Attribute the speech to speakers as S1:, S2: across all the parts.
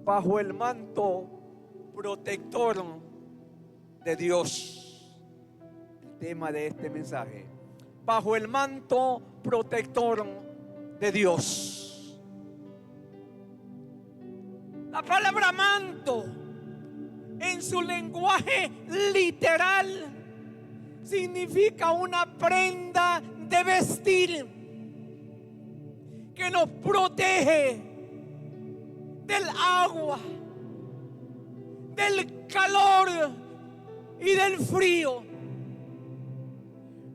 S1: bajo el manto protector de Dios. El tema de este mensaje: bajo el manto protector de Dios. La palabra manto en su lenguaje literal significa una prenda de vestir que nos protege del agua, del calor y del frío.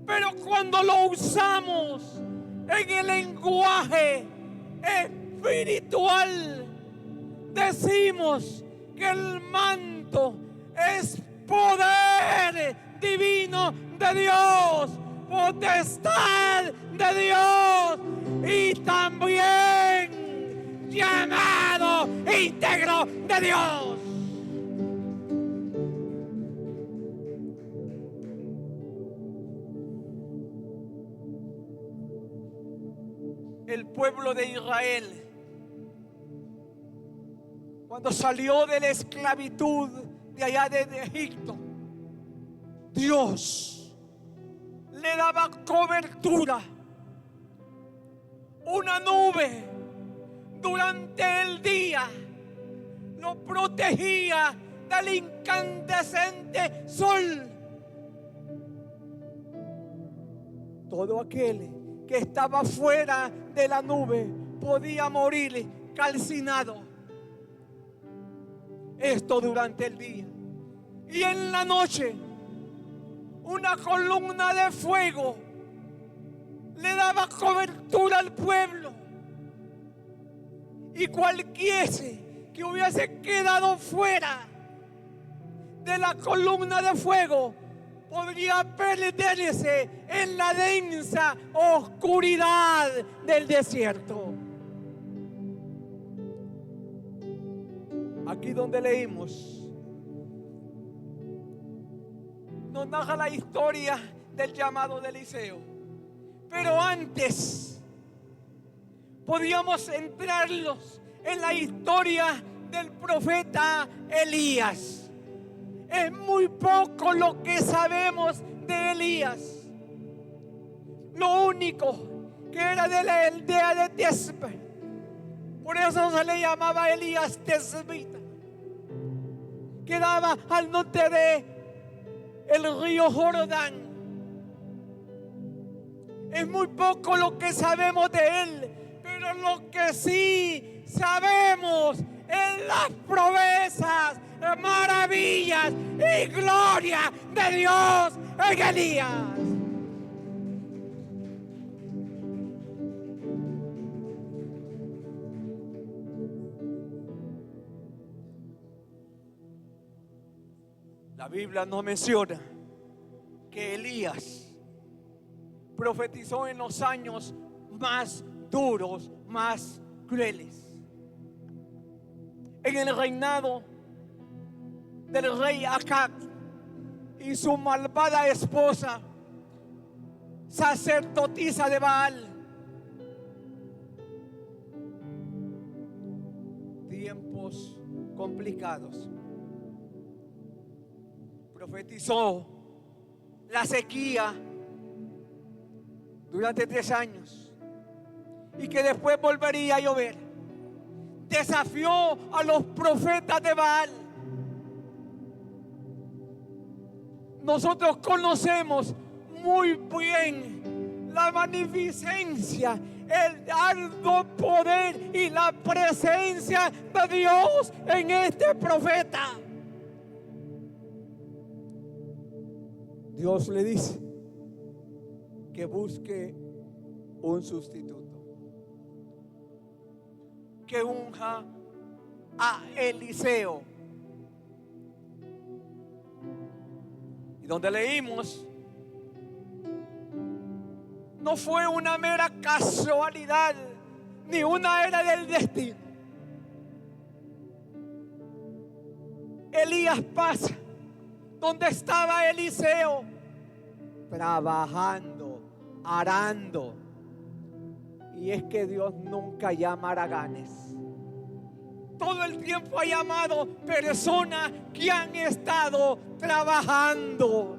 S1: Pero cuando lo usamos en el lenguaje espiritual, decimos que el manto es poder divino de Dios, potestad de Dios y también llamado íntegro de Dios. El pueblo de Israel, cuando salió de la esclavitud de allá de Egipto, Dios le daba cobertura, una nube durante el día lo protegía del incandescente sol. Todo aquel que estaba fuera de la nube podía morir calcinado. Esto durante el día. Y en la noche, una columna de fuego le daba cobertura al pueblo. Y cualquiera que hubiese quedado fuera de la columna de fuego podría perderse en la densa oscuridad del desierto. Aquí donde leímos, nos narra la historia del llamado de Eliseo. Pero antes podíamos centrarnos en la historia del profeta Elías. Es muy poco lo que sabemos de Elías. Lo único que era de la aldea de Tisbe. Por eso se le llamaba Elías Tisbita. Quedaba al norte de el río Jordán. Es muy poco lo que sabemos de él, pero lo que sí sabemos es las proezas, maravillas y gloria de Dios en Elías. La Biblia nos menciona que Elías profetizó en los años más duros, más crueles. En el reinado del rey Acab y su malvada esposa, sacerdotisa de Baal. Tiempos complicados. Profetizó la sequía durante 3 años y que después volvería a llover. Desafió a los profetas de Baal. Nosotros conocemos muy bien la magnificencia, el alto poder y la presencia de Dios en este profeta. Dios le dice que busque un sustituto, que unja a Eliseo. Y donde leímos, no fue una mera casualidad ni una era del destino. Elías pasa donde estaba Eliseo, trabajando, arando. Y es que Dios nunca llama a haraganes. todo el tiempo ha llamado personas que han estado trabajando.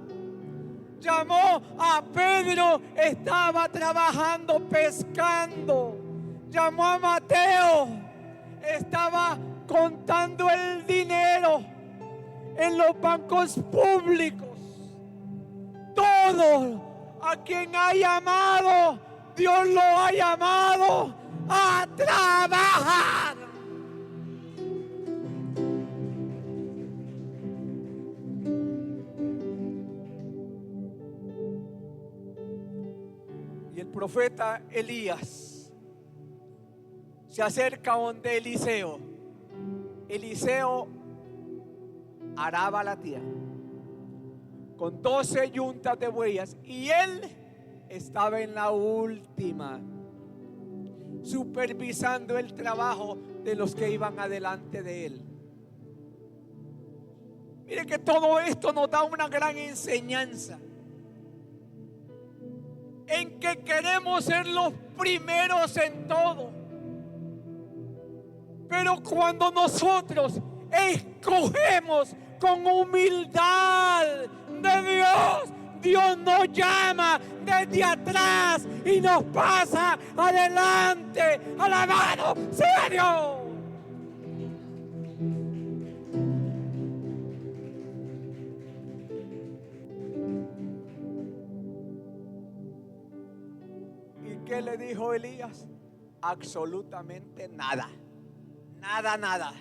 S1: Llamó a Pedro, estaba trabajando pescando. Llamó a Mateo, estaba contando el dinero en los bancos públicos. Todo a quien ha llamado, Dios lo ha llamado a trabajar. Y el profeta Elías se acerca donde Eliseo. Eliseo araba la tierra con 12 yuntas de bueyes y él estaba en la última, supervisando el trabajo de los que iban adelante de él. Mire que todo esto nos da una gran enseñanza en que queremos ser los primeros en todo. Pero cuando nosotros escogemos con humildad de Dios, Dios nos llama desde atrás y nos pasa adelante. Alabado sea Dios. ¿Y qué le dijo Elías? Absolutamente nada. Nada.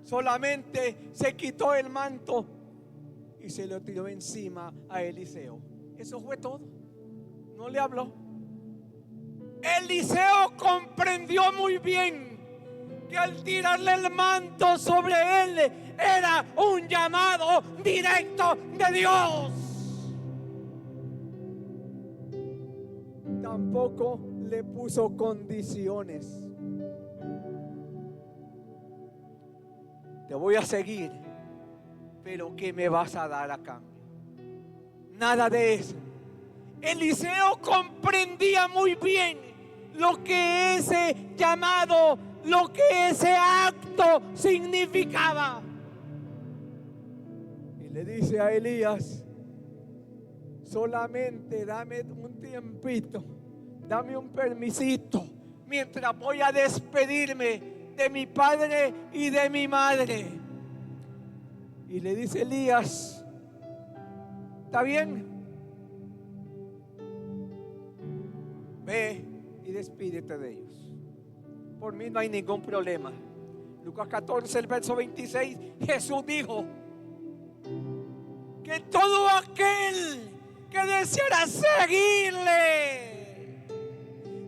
S1: Solamente se quitó el manto y se lo tiró encima a Eliseo. Eso fue todo. No le habló. Eliseo comprendió muy bien que al tirarle el manto sobre él era un llamado directo de Dios. Tampoco le puso condiciones. Te voy a seguir, pero ¿qué me vas a dar a cambio? Nada de eso. Eliseo comprendía muy bien lo que ese llamado, lo que ese acto significaba. Y le dice a Elías: solamente dame un tiempito, dame un permisito, mientras voy a despedirme de mi padre y de mi madre. Y le dice Elías: ¿está bien? Ve y despídete de ellos. Por mí no hay ningún problema. Lucas 14, el verso 26, Jesús dijo que todo aquel que deseara seguirle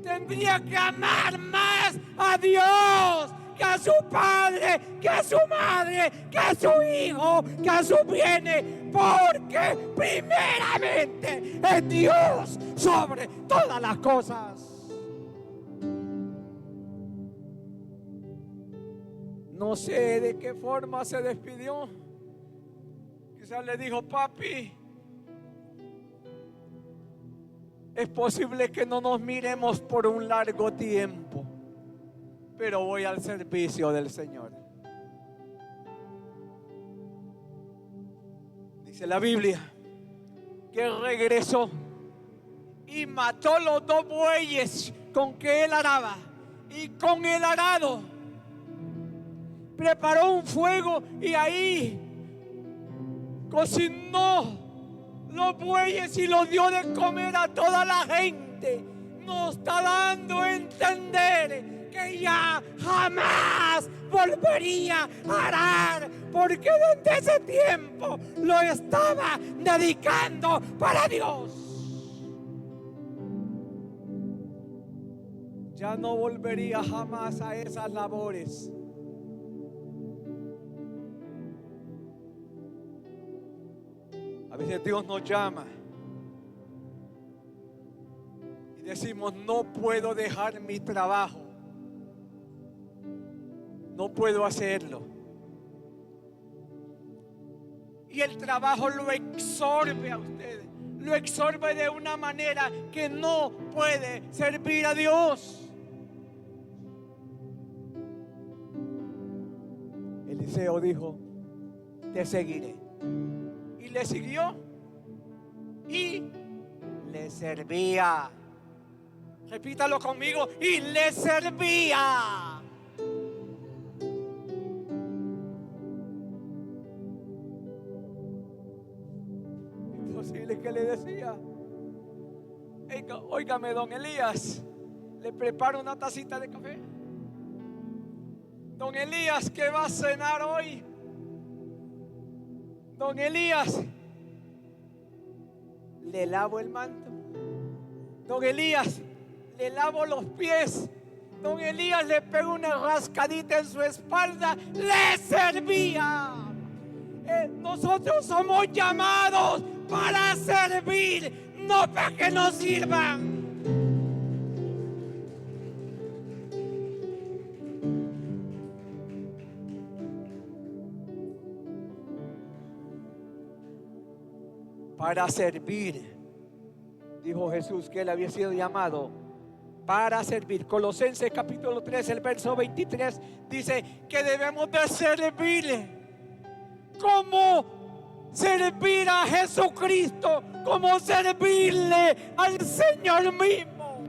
S1: tendría que amar más a Dios que a su padre, que a su madre, que a su hijo, que a sus bienes, porque primeramente es Dios sobre todas las cosas. No sé de qué forma se despidió. Quizás le dijo: papi, es posible que no nos miremos por un largo tiempo, pero voy al servicio del Señor. Dice la Biblia que regresó y mató los 2 bueyes con que él araba, y con el arado preparó un fuego y ahí cocinó los bueyes y los dio de comer a toda la gente. Nos está dando a entender que ya jamás volvería a arar, porque desde ese tiempo lo estaba dedicando para Dios. Ya no volvería jamás a esas labores. A veces Dios nos llama y decimos: no puedo dejar mi trabajo, no puedo hacerlo. Y el trabajo lo absorbe a ustedes, lo absorbe de una manera que no puede servir a Dios. Eliseo dijo: te seguiré. Y le siguió y le servía. Repítalo conmigo: y le servía. Es posible que le decía: óigame, don Elías, le preparo una tacita de café. Don Elías, ¿qué va a cenar hoy? Don Elías, le lavo el manto. Don Elías, le lavo los pies. Don Elías, le pego una rascadita en su espalda. Le servía. Nosotros somos llamados para servir, no para que nos sirvan. Para servir. Dijo Jesús que él había sido llamado para servir. Colosenses capítulo 3, el verso 23 dice que debemos de servir. ¿Cómo servir a Jesucristo? ¿Cómo servirle al Señor mismo?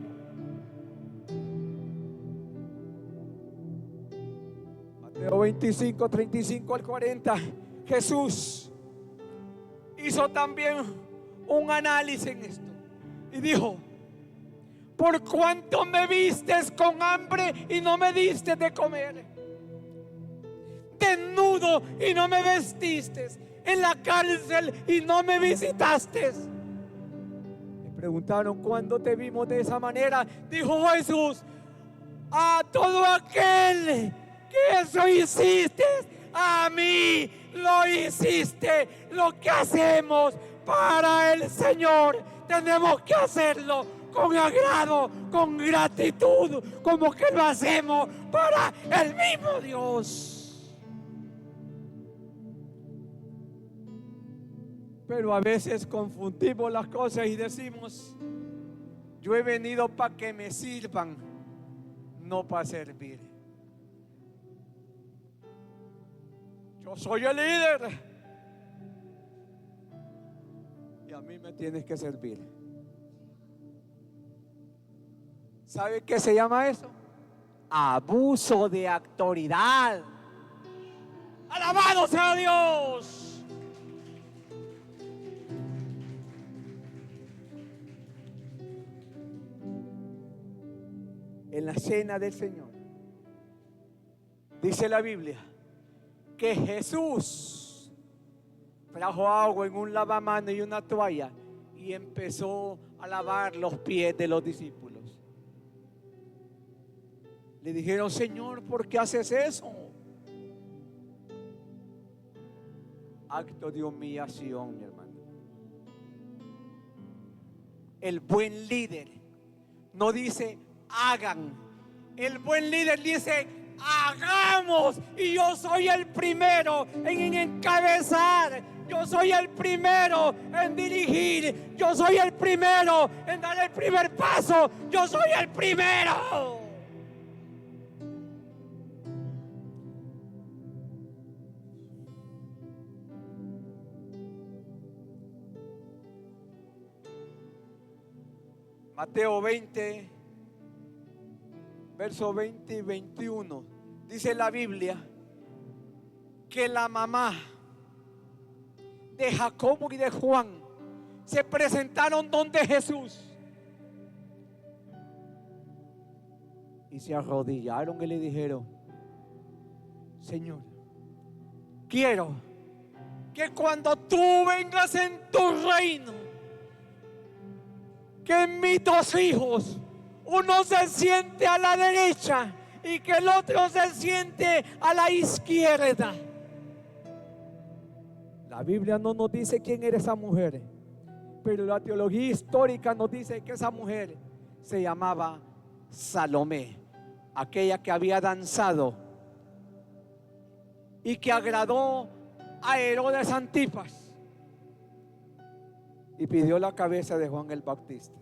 S1: Mateo 25, 35 al 40. Jesús hizo también un análisis en esto y dijo: por cuanto me vistes con hambre y no me diste de comer, desnudo y no me vestiste, en la cárcel y no me visitaste. Le preguntaron: ¿cuándo te vimos de esa manera? Dijo Jesús: a todo aquel que eso hiciste, a mí lo hiciste. Lo que hacemos para el Señor tenemos que hacerlo con agrado, con gratitud, como que lo hacemos para el mismo Dios. Pero a veces confundimos las cosas y decimos: yo he venido para que me sirvan, no para servir. Yo soy el líder y a mí me tienes que servir. ¿Sabe qué se llama eso? Abuso de autoridad. ¡Alabado sea Dios! En la cena del Señor dice la Biblia que Jesús trajo agua en un lavamanos y una toalla y empezó a lavar los pies de los discípulos. Le dijeron: Señor, ¿por qué haces eso? Acto de humillación, mi hermano. El buen líder no dice hagan. El buen líder dice hagamos. Y yo soy el primero en encabezar. Yo soy el primero en dirigir. Yo soy el primero en dar el primer paso. Yo soy el primero. Mateo 20, verso 20 y 21. Dice la Biblia que la mamá de Jacobo y de Juan se presentaron donde Jesús y se arrodillaron y le dijeron: Señor, quiero que cuando tú vengas en tu reino, que en mis dos hijos, uno se siente a la derecha y que el otro se siente a la izquierda. La Biblia no nos dice quién era esa mujer, pero la teología histórica nos dice que esa mujer se llamaba Salomé, aquella que había danzado y que agradó a Herodes Antipas y pidió la cabeza de Juan el Bautista.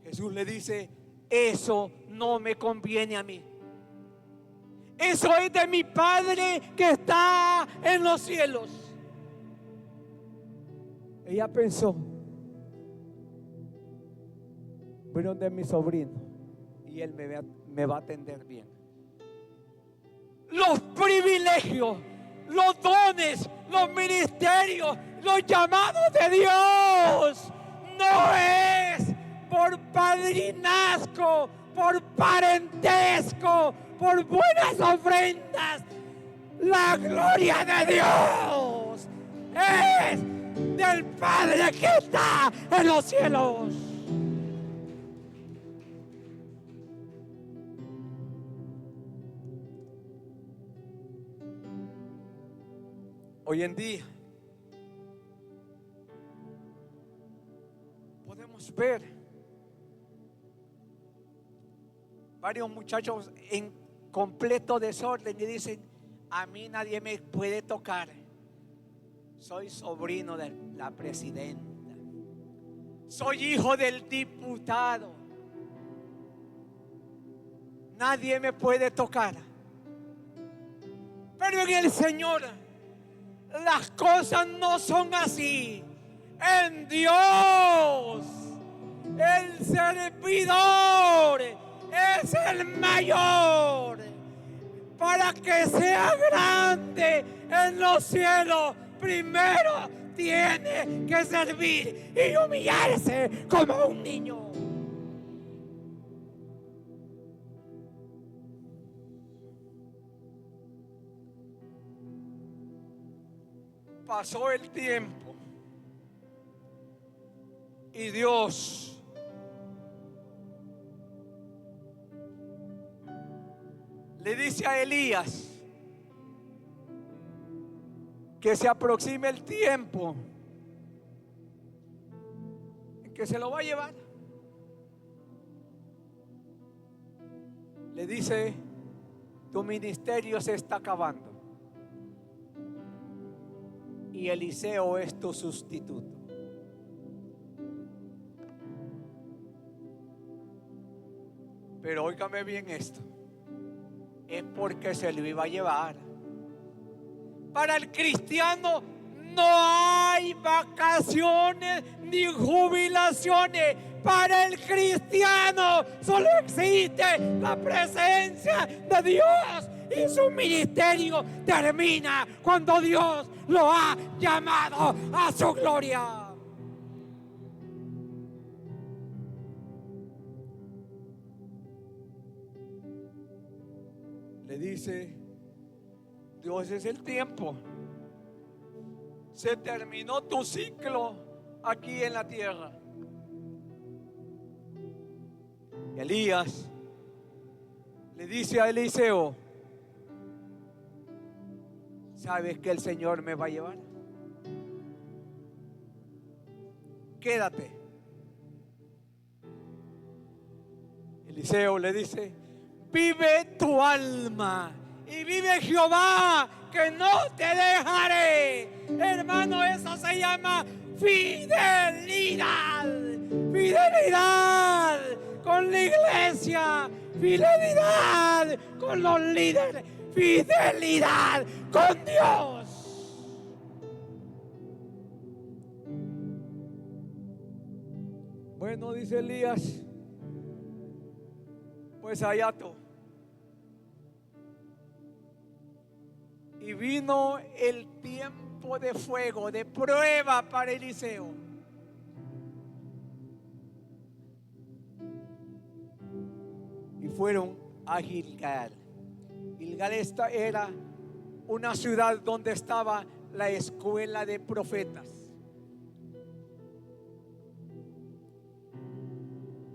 S1: Jesús le dice: eso no me conviene a mí. Eso es de mi Padre que está en los cielos. Ella pensó, voy donde mi sobrino y él me va a atender bien. Los privilegios, los dones, los ministerios, los llamados de Dios no es por padrinazgo, por parentesco, por buenas ofrendas. La gloria de Dios es del Padre que está en los cielos. Hoy en día podemos ver varios muchachos en completo desorden y dicen: a mí nadie me puede tocar, soy sobrino de la presidenta, soy hijo del diputado, nadie me puede tocar. Pero en el Señor las cosas no son así. En Dios el servidor es el mayor. Para que sea grande en los cielos, primero tiene que servir y humillarse como un niño. Pasó el tiempo y Dios le dice a Elías que se aproxime el tiempo en que se lo va a llevar. Le dice: tu ministerio se está acabando y Eliseo es tu sustituto. Pero óigame bien esto, es porque se lo iba a llevar. Para el cristiano no hay vacaciones ni jubilaciones. Para el cristiano solo existe la presencia de Dios y su ministerio termina cuando Dios lo ha llamado a su gloria. Le dice Dios: es el tiempo, se terminó tu ciclo aquí en la tierra. Elías le dice a Eliseo: ¿sabes que el Señor me va a llevar? Quédate. Eliseo le dice: vive tu alma y vive Jehová, que no te dejaré. Hermano, eso se llama fidelidad. Fidelidad con la iglesia, fidelidad con los líderes, fidelidad con Dios. Bueno, dice Elías, pues allá tú. Y vino el tiempo de fuego, de prueba para Eliseo. Y fueron a Gilgal. Gilgal era una ciudad donde estaba la escuela de profetas.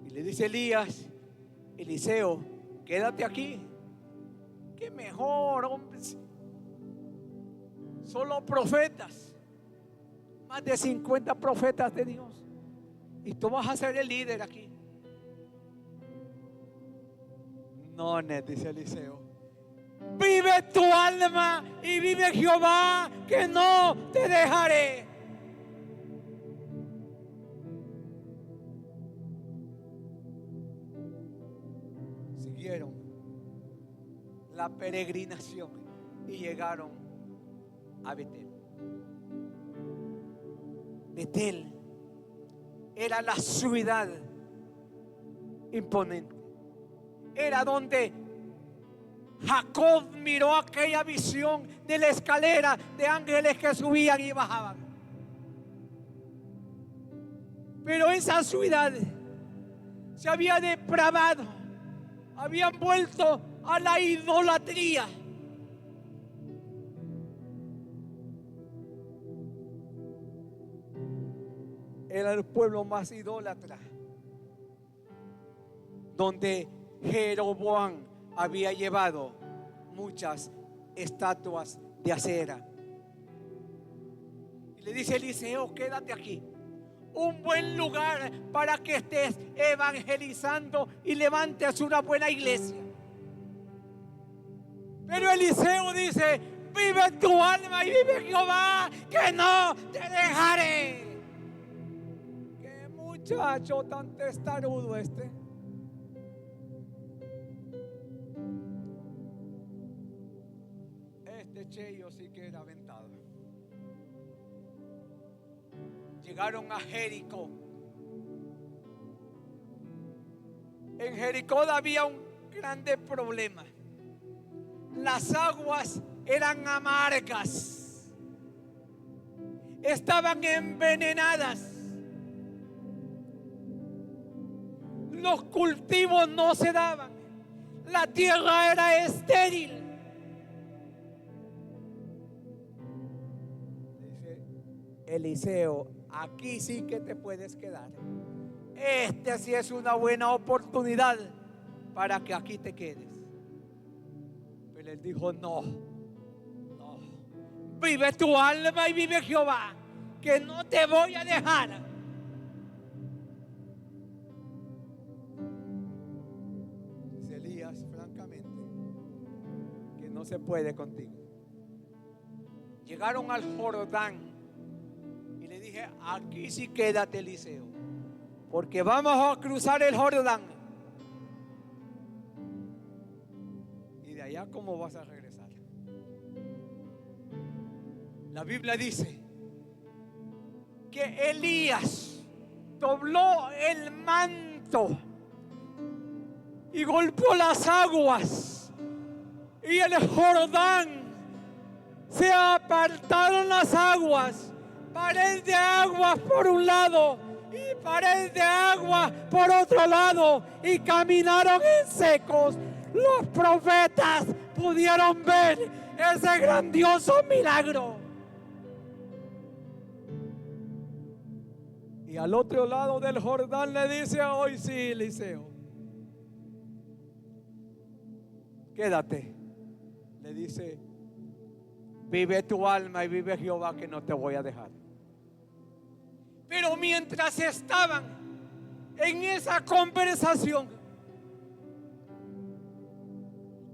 S1: Y le dice Elías: Eliseo, quédate aquí. Qué mejor, hombre. Solo profetas, más de 50 profetas de Dios, y tú vas a ser el líder aquí. No, dice Eliseo, vive tu alma y vive Jehová, que no te dejaré. Siguieron. la peregrinación y llegaron a Betel. Betel era la ciudad imponente. Era donde Jacob miró aquella visión de la escalera de ángeles que subían y bajaban. Pero esa ciudad se había depravado, habían vuelto a la idolatría. Era el pueblo más idólatra, donde Jeroboam había llevado muchas estatuas de acera. Y le dice Eliseo: quédate aquí, un buen lugar para que estés evangelizando y levantes una buena iglesia. Pero Eliseo dice: vive tu alma y vive Jehová, que no te dejaré. Qué muchacho tan testarudo este. Este Cheyo sí que era aventado. Llegaron a Jericó. En Jericó había un grande problema. Las aguas eran amargas, estaban envenenadas. Los cultivos no se daban. La tierra era estéril. Dice Eliseo: aquí sí que te puedes quedar. Este sí es una buena oportunidad para que aquí te quedes. Pero él dijo: no. Vive tu alma y vive Jehová, que no te voy a dejar. Dice Elías francamente que no se puede contigo. Llegaron al Jordán. Le dije: aquí sí quédate, Eliseo, porque vamos a cruzar el Jordán. Y de allá, ¿cómo vas a regresar? La Biblia dice que Elías dobló el manto y golpeó las aguas, y el Jordán se apartaron las aguas. Pared de agua por un lado y pared de agua por otro lado, y caminaron en secos. Los profetas pudieron ver ese grandioso milagro. Y al otro lado del Jordán le dice: hoy sí, Eliseo, quédate. Le dice: vive tu alma y vive Jehová, que no te voy a dejar. Pero mientras estaban en esa conversación,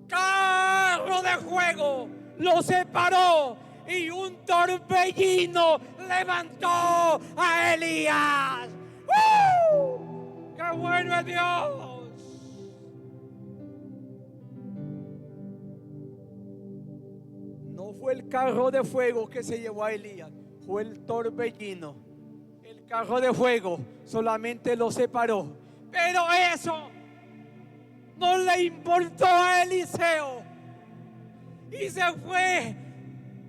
S1: carro de fuego lo separó y un torbellino levantó a Elías. ¡Qué bueno es Dios! No fue el carro de fuego que se llevó a Elías, fue el torbellino. El carro de fuego solamente lo separó, pero eso no le importó a Eliseo, y se fue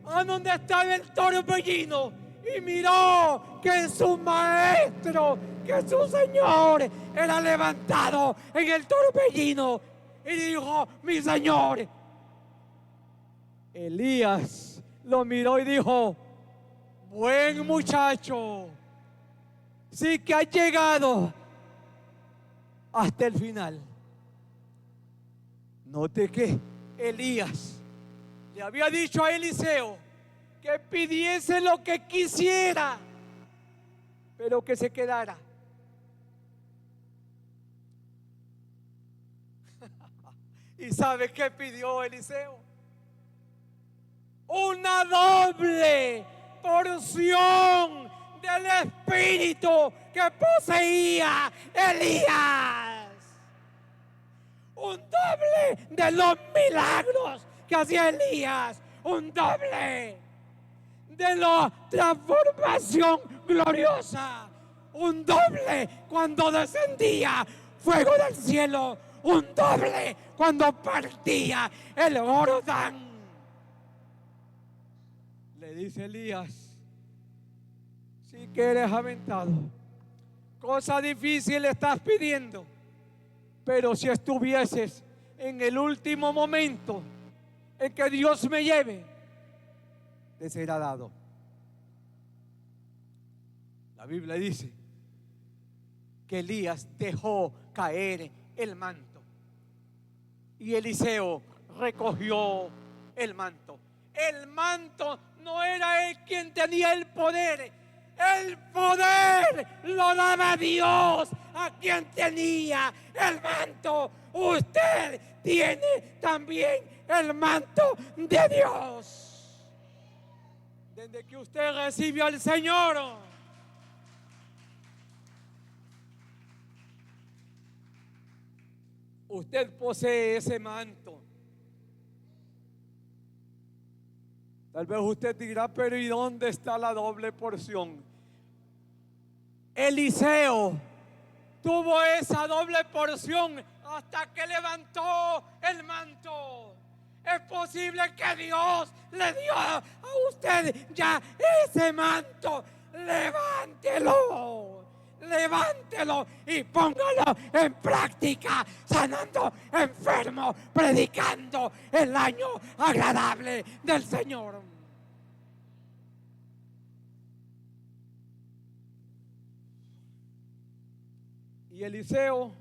S1: a donde estaba el torbellino y miró que su maestro, que su Señor era levantado en el torbellino, y dijo: mi Señor. Elías lo miró y dijo: buen muchacho, sí que has llegado hasta el final. Note que Elías le había dicho a Eliseo que pidiese lo que quisiera, pero que se quedara. ¿Y sabe qué pidió Eliseo? Una doble porción del espíritu que poseía Elías. un doble de los milagros que hacía Elías, un doble de la transformación gloriosa, un doble cuando descendía fuego del cielo, un doble cuando partía el Jordán. Le dice Elías: si que eres aventado, cosa difícil estás pidiendo, pero si estuvieses en el último momento en que Dios me lleve, te será dado. La Biblia dice que Elías dejó caer el manto y Eliseo recogió el manto. El manto no era él quien tenía el poder lo daba Dios a quien tenía el manto. Usted tiene también el manto de Dios. Desde que usted recibió al Señor, usted posee ese manto. Tal vez usted dirá: pero ¿y dónde está la doble porción? Eliseo tuvo esa doble porción hasta que levantó el manto. Es posible que Dios le dio a usted ya ese manto. Levántelo y póngalo en práctica, sanando enfermos, predicando el año agradable del Señor. Y Eliseo,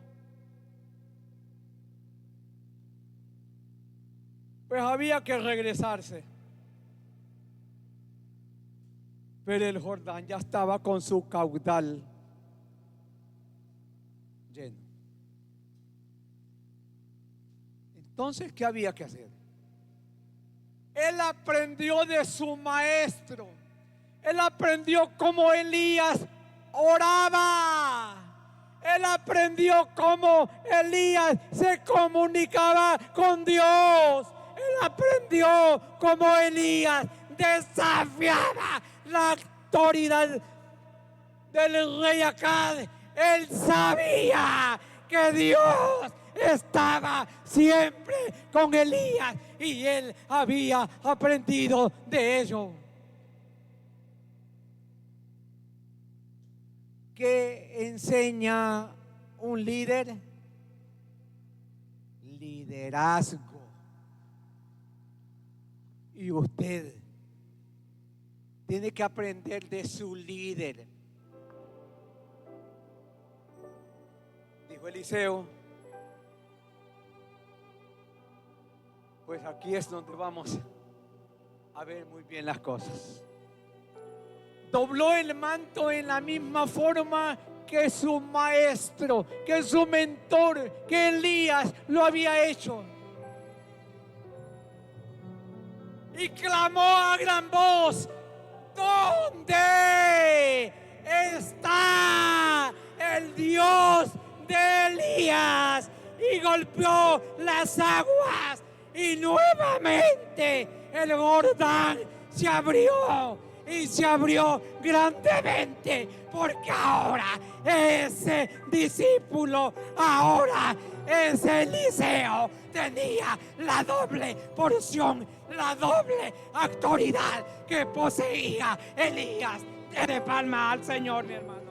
S1: pues había que regresarse, pero el Jordán ya estaba con su caudal lleno. Entonces, ¿qué había que hacer? Él aprendió de su maestro. Él aprendió cómo Elías oraba. Él aprendió cómo Elías se comunicaba con Dios. Él aprendió cómo Elías desafiaba la autoridad del rey Acab. Él sabía que Dios estaba siempre con Elías y él había aprendido de ello. ¿Qué enseña un líder? Liderazgo. Y usted tiene que aprender de su líder. Dijo Eliseo: pues aquí es donde vamos a ver muy bien las cosas. Dobló el manto en la misma forma que su maestro, que su mentor, que Elías lo había hecho. Y clamó a gran voz: ¿dónde está el Dios de Elías? Y golpeó las aguas y nuevamente el Jordán se abrió. Y se abrió grandemente, porque ahora ese discípulo, ahora ese Eliseo tenía la doble porción, la doble autoridad que poseía Elías. Dele palma al Señor, mi hermano.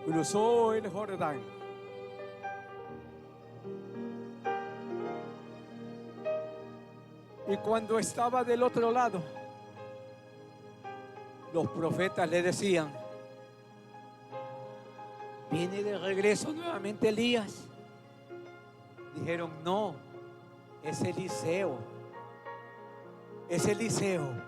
S1: Cruzó el Jordán. Y cuando estaba del otro lado, los profetas le decían: ¿viene de regreso nuevamente Elías? Dijeron: no, es Eliseo. Es Eliseo.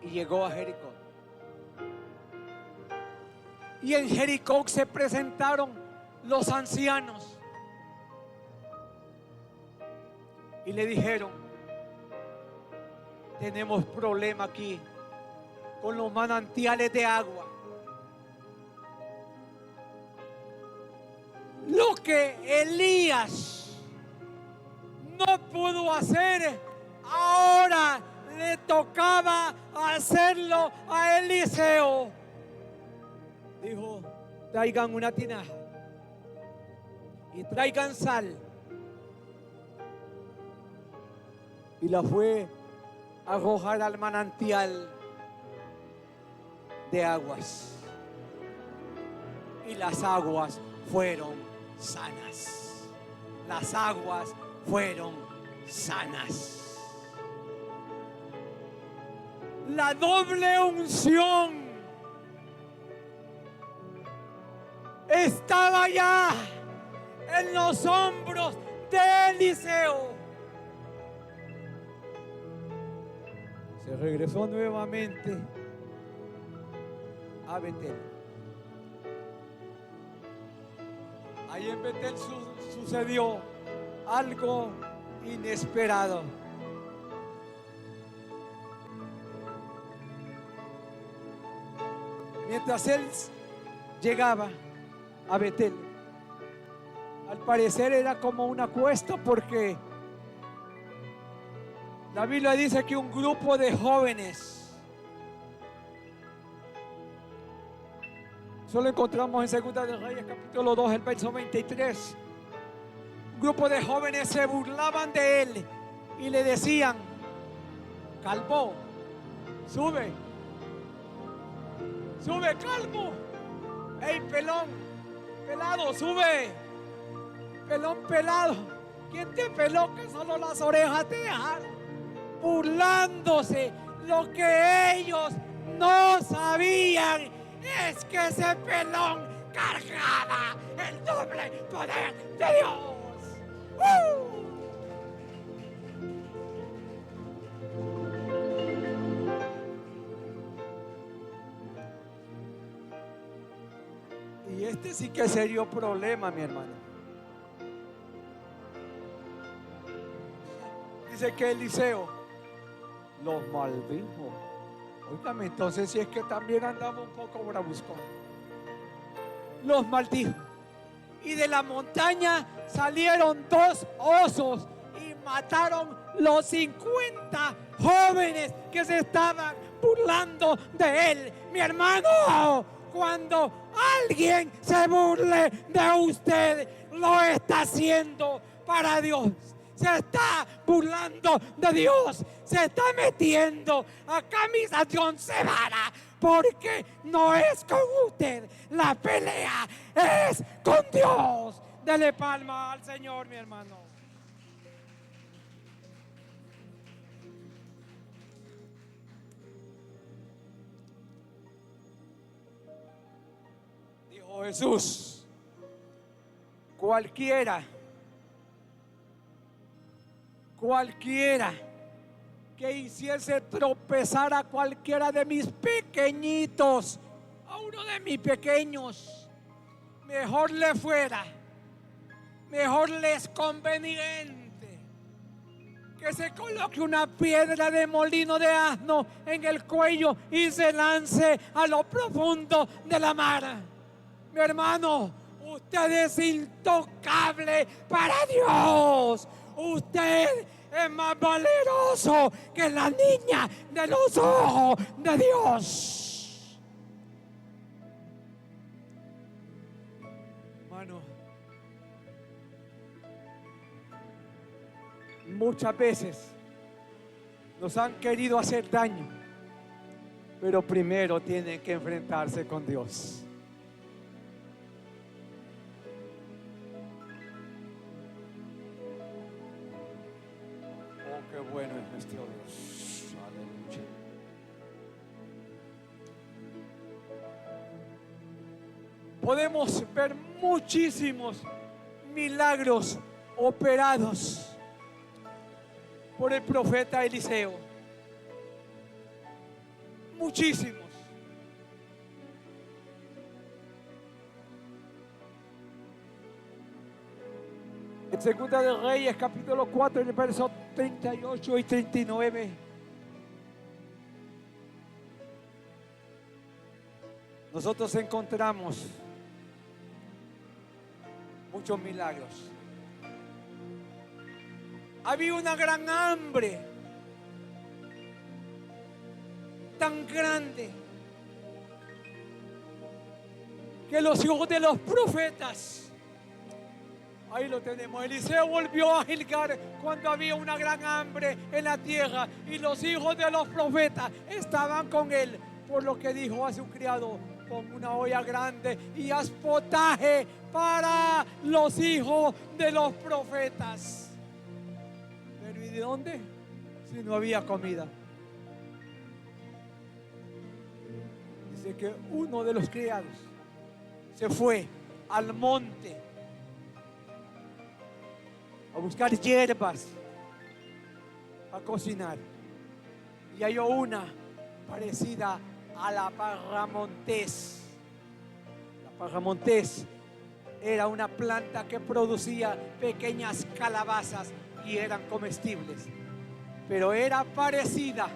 S1: Y llegó a Jericó. Y en Jericó se presentaron los ancianos y le dijeron: tenemos problema aquí con los manantiales de agua. Lo que Elías no pudo hacer, ahora le tocaba hacerlo a Eliseo. Dijo: traigan una tinaja y traigan sal. Y la fue a arrojar al manantial de aguas. Y las aguas fueron sanas. Las aguas fueron sanas. La doble unción estaba ya en los hombros de Eliseo. Se regresó nuevamente a Betel. Ahí en Betel sucedió algo inesperado. Mientras él llegaba a Betel, al parecer era como una cuesta, porque la Biblia dice que un grupo de jóvenes, eso lo encontramos en Segunda de Reyes capítulo 2, el verso 23. Un grupo de jóvenes se burlaban de él y le decían: calvo, sube, sube, calvo. Ey, pelón, pelado, sube. Pelón, pelado. ¿Quién te peló que solo las orejas te dejaron? Burlándose. Lo que ellos no sabían es que ese pelón cargaba el doble poder de Dios. Y este sí que es serio problema, mi hermano. Dice que Eliseo los maldijo. Óigame, entonces si es que también andaba un poco bravucón. Los maldijo. Y de la montaña salieron 2 osos y mataron los 50 jóvenes que se estaban burlando de él. Mi hermano, cuando alguien se burle de usted, lo está haciendo para Dios. Se está burlando de Dios. Se está metiendo a camisa de 11 varas, porque no es con usted. La pelea es con Dios. Dele palma al Señor, mi hermano. Dijo Jesús: cualquiera que hiciese tropezar a cualquiera de mis pequeñitos, a uno de mis pequeños, mejor le fuera, mejor le es conveniente que se coloque una piedra de molino de asno en el cuello y se lance a lo profundo de la mar. Mi hermano, usted es intocable para Dios. Usted es más valeroso que la niña de los ojos de Dios. Hermano, muchas veces nos han querido hacer daño, pero primero tienen que enfrentarse con Dios. Qué bueno es nuestro Dios. Aleluya. Podemos ver muchísimos milagros operados por el profeta Eliseo. Muchísimos. En Segunda de Reyes, capítulo 4, en el verso 38 y 39. Nosotros encontramos muchos milagros. Había una gran hambre, tan grande, que los hijos de los profetas, ahí lo tenemos, Eliseo volvió a Gilgal cuando había una gran hambre en la tierra, y los hijos de los profetas estaban con él, por lo que dijo a su criado: pon una olla grande y haz potaje para los hijos de los profetas. Pero ¿y de dónde? Si no había comida. Dice que uno de los criados se fue al monte a buscar hierbas a cocinar, y halló una parecida a la parramontés. La parramontés era una planta que producía pequeñas calabazas y eran comestibles, pero era parecida,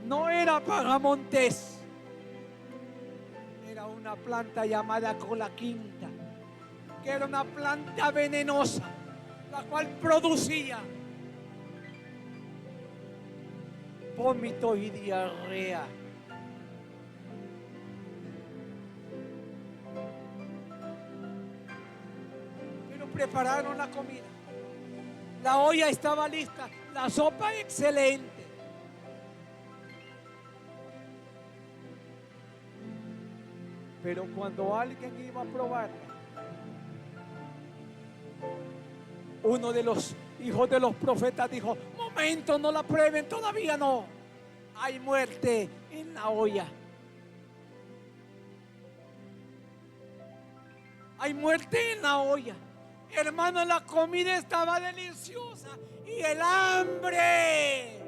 S1: no era parramontés. Era una planta llamada colaquinta, que era una planta venenosa, la cual producía vómito y diarrea. Pero prepararon la comida, la olla estaba lista, la sopa excelente. Pero cuando alguien iba a probarla, uno de los hijos de los profetas dijo: momento, no la prueben, todavía no. Hay muerte en la olla. Hay muerte en la olla. Hermano, la comida estaba deliciosa y el hambre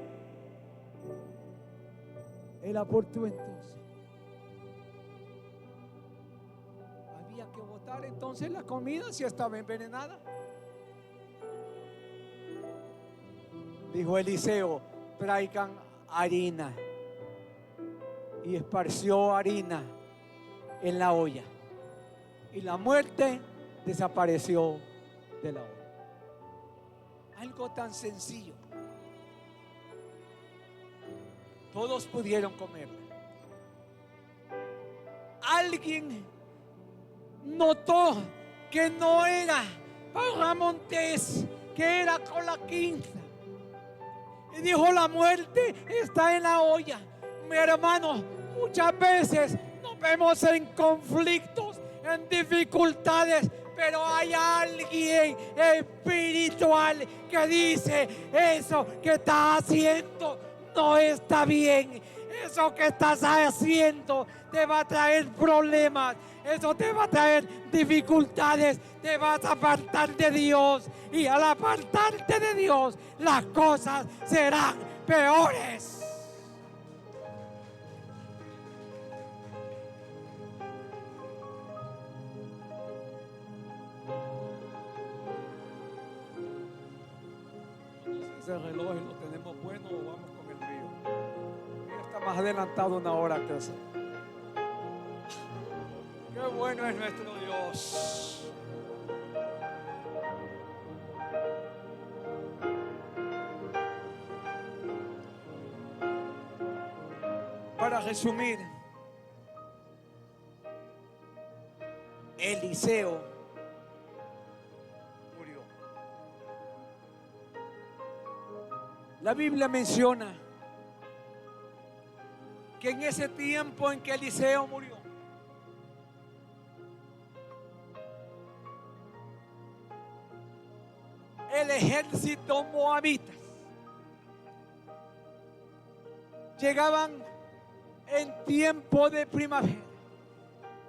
S1: era portentosa. Había que botar entonces la comida si estaba envenenada. Dijo Eliseo: traigan harina. Y esparció harina en la olla, y la muerte desapareció de la olla. Algo tan sencillo. Todos pudieron comerla. Alguien notó que no era parramontés, que era colaquinta, y dijo: la muerte está en la olla. Mi hermano, muchas veces nos vemos en conflictos, en dificultades, pero hay alguien espiritual que dice: eso que estás haciendo no está bien. Eso que estás haciendo te va a traer problemas. Eso te va a traer dificultades. Te vas a apartar de Dios. Y al apartarte de Dios, las cosas serán peores. Ese reloj lo tenemos bueno o vamos con el mío. El mío está más adelantado una hora que ese. Qué bueno es nuestro Dios. Para resumir, Eliseo murió. La Biblia menciona que en ese tiempo en que Eliseo murió, el ejército moabita llegaban en tiempo de primavera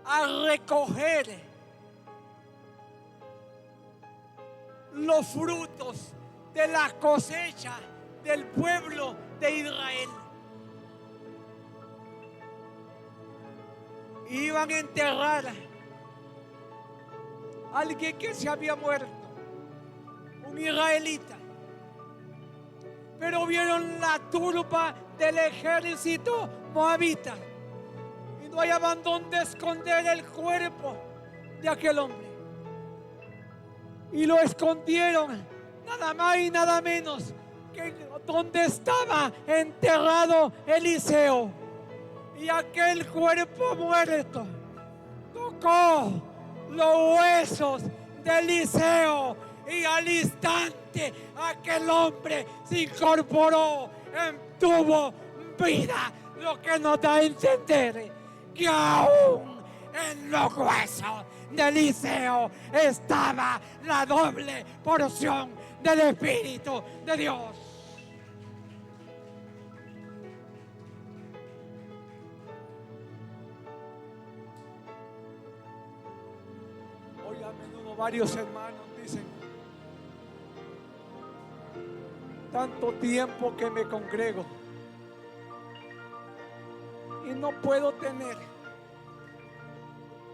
S1: a recoger los frutos de la cosecha del pueblo de Israel. Iban a enterrar a alguien que se había muerto. un israelita. Pero vieron la turba del ejército moabita. Y no hallaban donde esconder el cuerpo de aquel hombre. Y lo escondieron nada más y nada menos que donde estaba enterrado Eliseo. Y aquel cuerpo muerto tocó los huesos de Eliseo, y al instante aquel hombre se incorporó, tuvo vida, lo que nos da a entender que aún en los huesos de Eliseo estaba la doble porción del Espíritu de Dios. Hoy a menudo varios hermanos dicen: tanto tiempo que me congrego y no puedo tener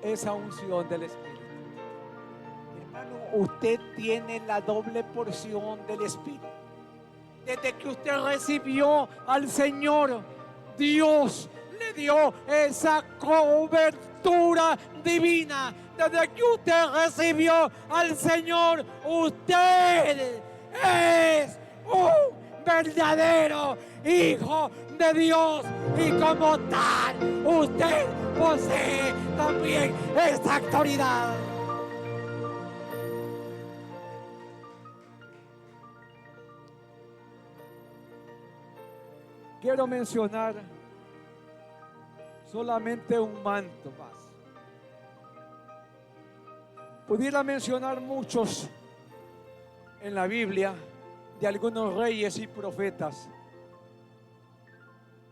S1: esa unción del Espíritu. Hermano, usted tiene la doble porción del Espíritu. Desde que usted recibió al Señor, Dios le dio esa cobertura divina. Desde que usted recibió al Señor, usted es un verdadero hijo de Dios, y como tal usted posee también esta autoridad. Quiero mencionar solamente un manto más. Pudiera mencionar muchos en la Biblia de algunos reyes y profetas,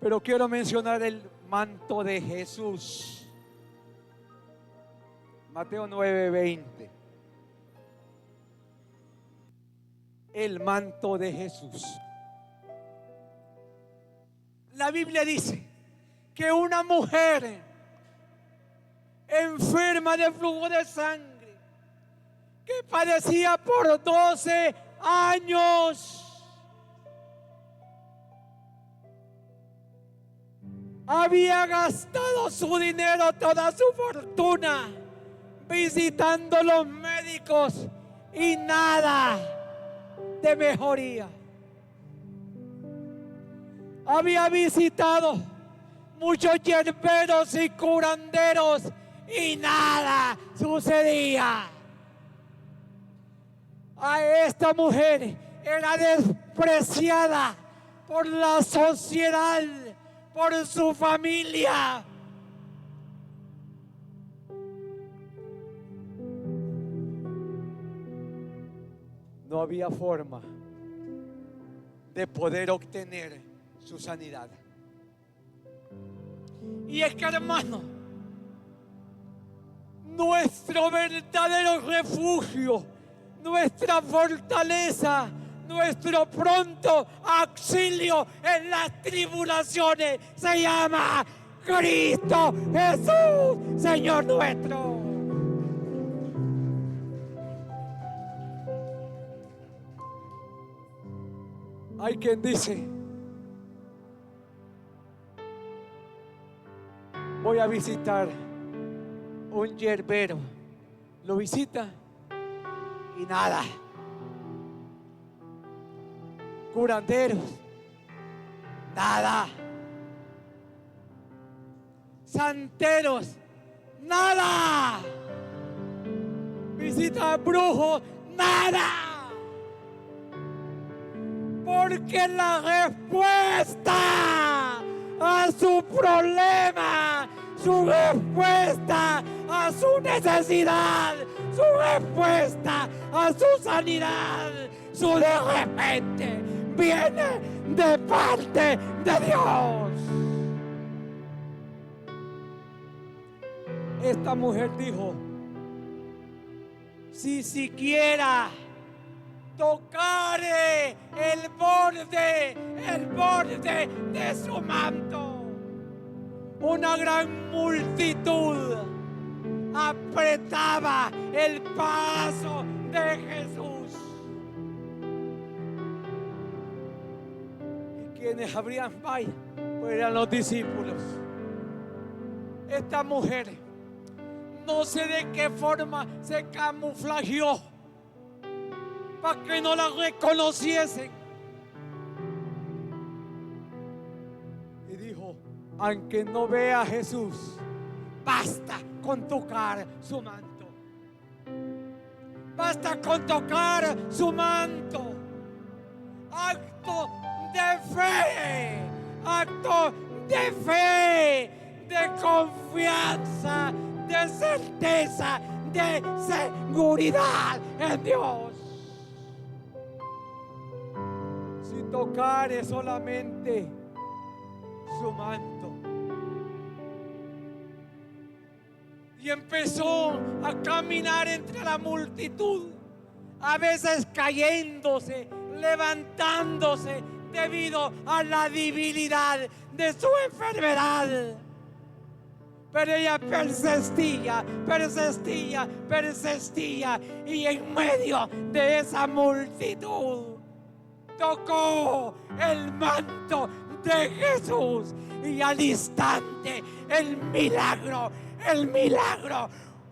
S1: pero quiero mencionar el manto de Jesús. Mateo 9:20. El manto de Jesús. La Biblia dice que una mujer enferma de flujo de sangre, que padecía por 12 años, había gastado su dinero, toda su fortuna, visitando los médicos y nada de mejoría. Había visitado muchos hierberos y curanderos y nada sucedía. A esta mujer era despreciada por la sociedad, por su familia. No había forma de poder obtener su sanidad. Y es que, hermano, nuestro verdadero refugio, nuestra fortaleza, nuestro pronto auxilio en las tribulaciones se llama Cristo Jesús, Señor nuestro. Hay quien dice: voy a visitar un yerbero. Lo visita y nada. Curanderos, nada. Santeros, nada. Visita a brujos, nada. Porque la respuesta a su problema, su respuesta a su necesidad, su respuesta a su sanidad, su de repente viene de parte de Dios. Esta mujer dijo: si siquiera tocare el borde de su manto, una gran multitud apretaba el paso de Jesús. quienes habrían vaya, pues eran los discípulos. Esta mujer, no sé de qué forma se camuflajeó para que no la reconociesen. Y dijo: aunque no vea a Jesús, basta con tocar su manto. Basta con tocar su manto. Acto de fe, acto de fe, de confianza, de certeza, de seguridad en Dios. Si tocare solamente su manto. Y empezó a caminar entre la multitud, a veces cayéndose, levantándose debido a la debilidad de su enfermedad. Pero ella persistía, persistía, persistía, y en medio de esa multitud tocó el manto de Jesús, y al instante el milagro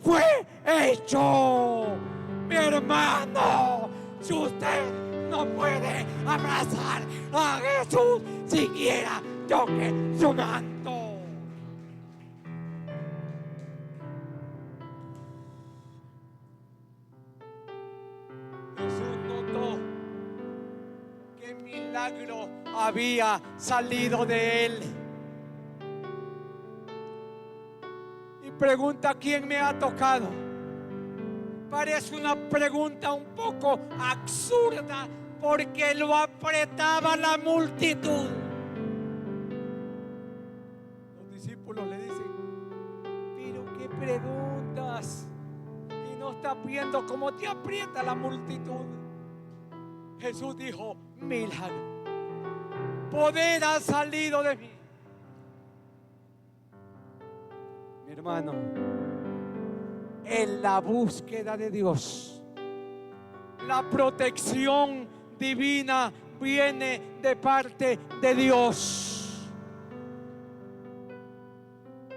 S1: fue hecho. Mi hermano, si usted no puede abrazar a Jesús, siquiera toque su manto. Jesús notó que el milagro había salido de él. Y pregunta: ¿quién me ha tocado? Parece una pregunta un poco absurda, porque lo apretaba la multitud. Los discípulos le dicen: pero qué preguntas, y no estás viendo cómo te aprieta la multitud. Jesús dijo: milagro, poder ha salido de mí. Mi hermano, en la búsqueda de Dios, la protección divina viene de parte de Dios.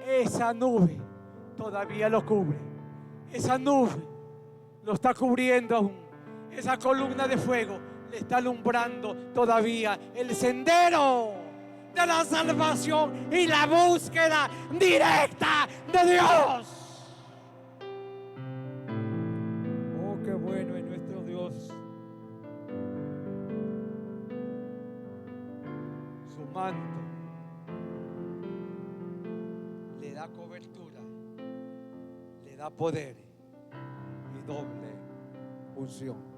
S1: Esa nube todavía lo cubre. Esa nube lo está cubriendo aún. Esa columna de fuego le está alumbrando todavía el sendero de la salvación y la búsqueda directa de Dios. Oh, qué bueno es nuestro Dios. Su manto le da cobertura, le da poder y doble unción.